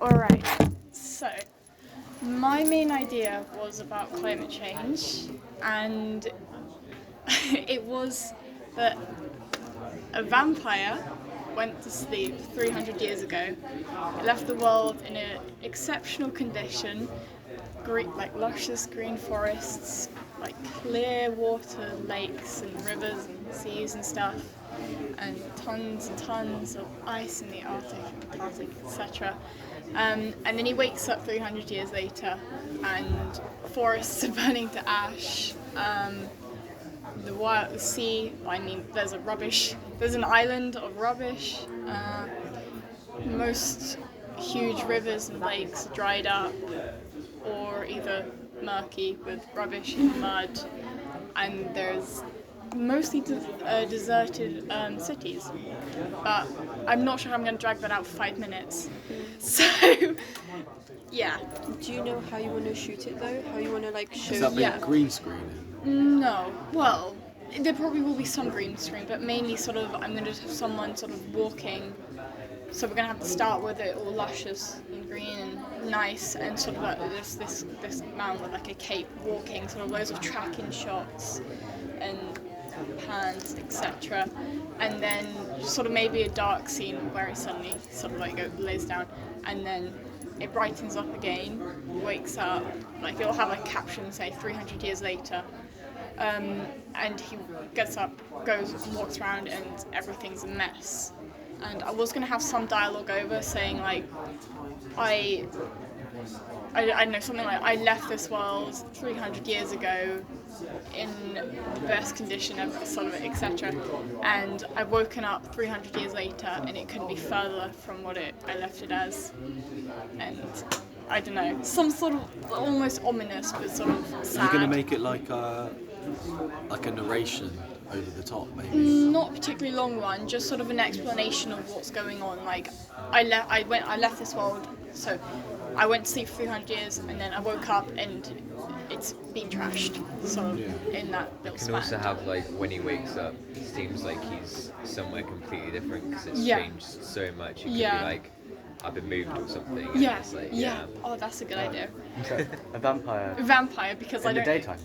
Alright, so my main idea was about climate change, and it was that a vampire went to sleep 300 years ago. It left the world in an exceptional condition, like luscious green forests, like clear water, lakes and rivers and seas and stuff, and tons of ice in the Arctic, Antarctic, etc. And then he wakes up 300 years later, and forests are burning to ash. The sea, I mean, there's an island of rubbish. Most huge rivers and lakes are dried up or either murky with rubbish and mud, and there's mostly deserted cities. But I'm not sure how I'm going to drag that out for 5 minutes. So, yeah. Do you know how you want to shoot it though? How you want to like show? Is that Yeah. green screening? No. Well, there probably will be some green screen, but mainly sort of I'm going to have someone sort of walking. So we're going to have to start with it all luscious and green and nice, and sort of like this man with like a cape walking, sort of loads of tracking shots and pans, etc. And then sort of maybe a dark scene where he suddenly sort of like lays down, and then it brightens up again, wakes up, like it'll have a caption say 300 years later. And he gets up, goes and walks around, and everything's a mess. And I was going to have some dialogue over saying like, I don't know, something like, I left this world 300 years ago in the best condition ever, sort of, etc. And I've woken up 300 years later, and it couldn't be further from what I left it as. And I don't know, some sort of almost ominous, but sort of sad. You're going to make it like a narration over the top, maybe? Not a particularly long one, just sort of an explanation of what's going on. Like, I left this world, so I went to sleep for 300 years, and then I woke up and it's been trashed. So in that little You can span. also have like when he wakes up, it seems like he's somewhere completely different because it's Yeah. changed so much. It could Yeah. be like I've been moved or something. and Yeah, it's like, yeah. Oh, that's a good idea. A vampire Vampire, because I in the don't. daytime.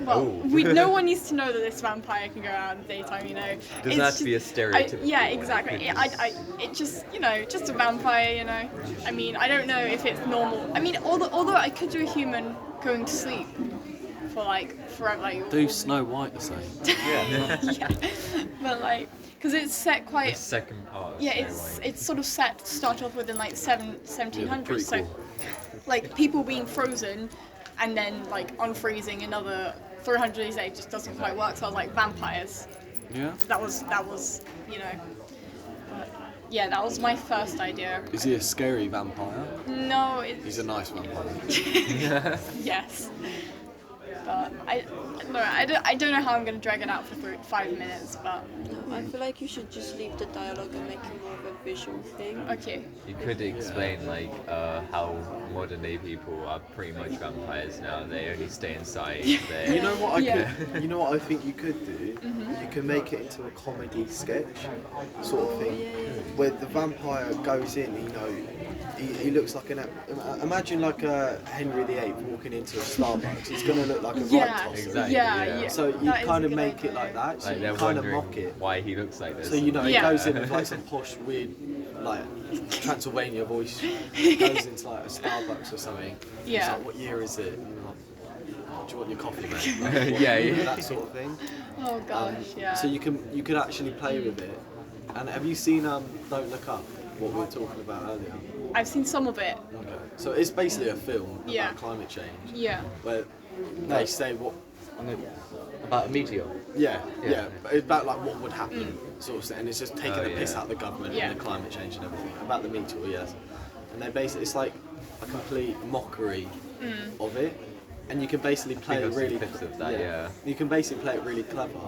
Well, no one needs to know that this vampire can go out in the daytime, you know. Doesn't have to be a stereotypical yeah, one. exactly. It could It just, just a vampire, you know. I mean, I don't know if it's normal. I mean, although I could do a human going to sleep for like forever, like. Do Snow White the same? Yeah, but like, because it's set The quite. second part. Yeah, Snow it's White. it's sort of set to start off with in like 1700s. So, prequel. like people being frozen, and then like unfreezing another 300 years later just doesn't quite work. So I was like vampires. Yeah? That was But, yeah, that was my first idea. Is he a scary vampire? No, He's a nice vampire. yes. But I don't know how I'm gonna drag it out for 5 minutes. But I feel like you should just leave the dialogue and make it more of a visual thing. okay. You could explain like how modern day people are pretty much vampires now. They only stay inside. You know what I Yeah. could? You know what I think you could do? You can make it into a comedy sketch sort of thing, where the vampire goes in. He looks like imagine like a Henry VIII walking into a Starbucks. He's gonna look like a Yeah, right tosser. Exactly, yeah, yeah. yeah. So you That is a kind of good make it idea. like that. So Like you they're kind of wondering mock it. why he looks like this. So he Yeah. goes in with like some posh weird like Transylvania voice. Goes into like a Starbucks or something. Yeah. It's like, what year is it? And you're like, do you want your coffee, mate? Yeah. That sort of thing. Oh gosh, yeah. So you could actually play with it. And have you seen Don't Look Up? What we were talking about earlier. I've seen some of it. Okay. So it's basically a film Yeah. about climate change. Yeah. Where they say what. About a meteor. Yeah. Yeah. But it's about like what would happen, sort of thing. And it's just taking Oh, the piss yeah. out of the government Yeah. and the climate change and everything. About the meteor, yes. And they basically it's like a complete mockery of it. And you can basically play think it I've seen really. clips of that, yeah. You can basically play it really clever.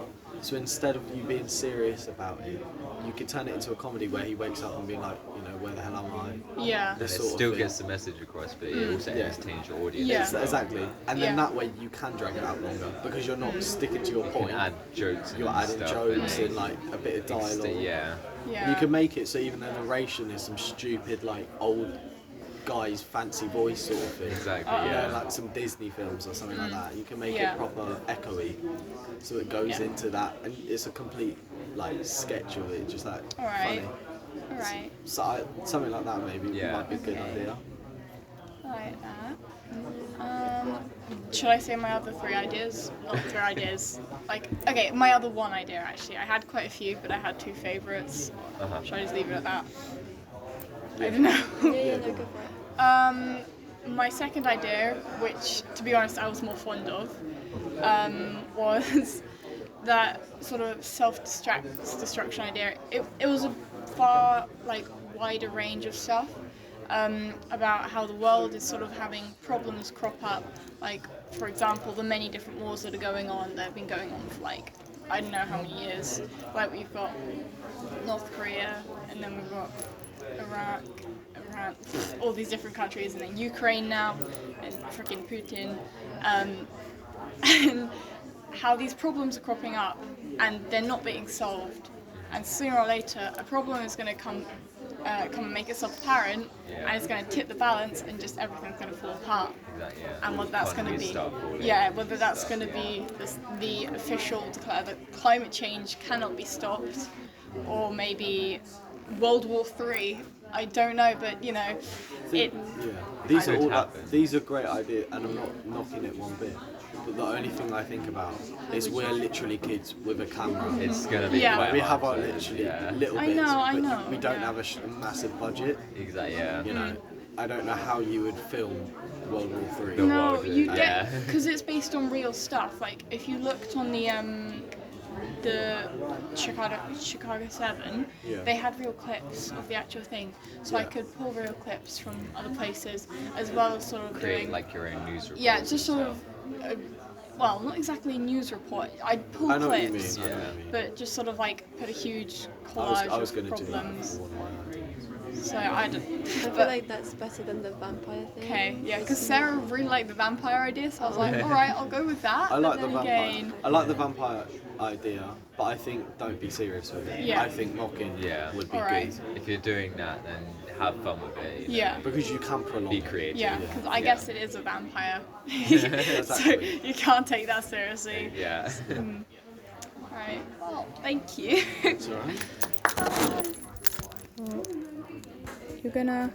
So instead of you being serious about it, you could turn it into a comedy where he wakes up and be like, where the hell am I? Yeah. And it This sort of still thing. gets the message across, but it also Yeah. entertains your audience. Yeah. as well. Exactly. And then Yeah. that way you can drag it out longer because you're not sticking to your You point. can add jokes and You're adding stuff jokes and and like a bit of dialogue. yeah. Yeah. You can make it so even the narration is some stupid like old guy's fancy voice sort of thing. Exactly. Uh-oh. You know, Yeah. like some Disney films or something like that. You can make Yeah. it proper echoey, so it goes Yeah. into that, and it's a complete like sketch of it, just like Alright. funny. Alright. So something like that maybe Yeah. might be a good Okay. idea. I like that. Should I say my other 3 ideas? Not 3 ideas. Like, okay, my other 1 idea actually. I had quite a few, but I had 2 favourites. Uh-huh. Should I just leave it at that? I don't know. Yeah, no, go for it. My second idea, which to be honest I was more fond of, was that sort of self-destruction idea. It was a far like wider range of stuff about how the world is sort of having problems crop up. Like, for example, the many different wars that are going on, that have been going on for like, I don't know how many years. Like, we've got North Korea, and then we've got Iraq, Iran, all these different countries, and then Ukraine now, and freaking Putin. And how these problems are cropping up, and they're not being solved. And sooner or later, a problem is going to come and make itself apparent, Yeah. and it's going to tip the balance, and just everything's going to fall apart. Exactly, yeah. And what that's going to Economies be, start falling. yeah, whether that's going to be the official declare that climate change cannot be stopped, or maybe World War III. I don't know, but you know, it. Yeah, these are Could all happen. these are great ideas, and I'm not knocking it one bit. But the only thing I think about is we're literally kids with a camera. It's gonna be Yeah. quite We hard have our to- literally yeah. little I bits, know, I but know, we don't yeah. have a massive budget. Exactly, yeah. You know, I don't know how you would film World War Three. The No, world, you yeah. get because it's based on real stuff. Like if you looked on the Chicago 7, Yeah. they had real clips of the actual thing, so I Yeah. could pull real clips from other places as well as sort of Create doing like your own news report. yeah, just sort of well, not exactly a news report. I'd pull I know what you mean. clips, I know what you mean. but just sort of like put a huge I was collage going of to do that problems. for one of my ideas. So I don't. I feel But, like that's better than the vampire thing. okay, yeah, because Sarah really liked the vampire idea, so I was like, all right, I'll go with that. I like but the then vampire. again, I like the vampire idea, but I think don't be serious with it. Yeah. I think mocking Yeah. would be Alright. good If you're doing that, then have fun with it. you know. yeah. because you can prolong Be it. creative. Yeah, because I Yeah. guess it is a vampire. so Exactly. you can't take that seriously. Yeah. Alright, well, thank you. It's alright. You're gonna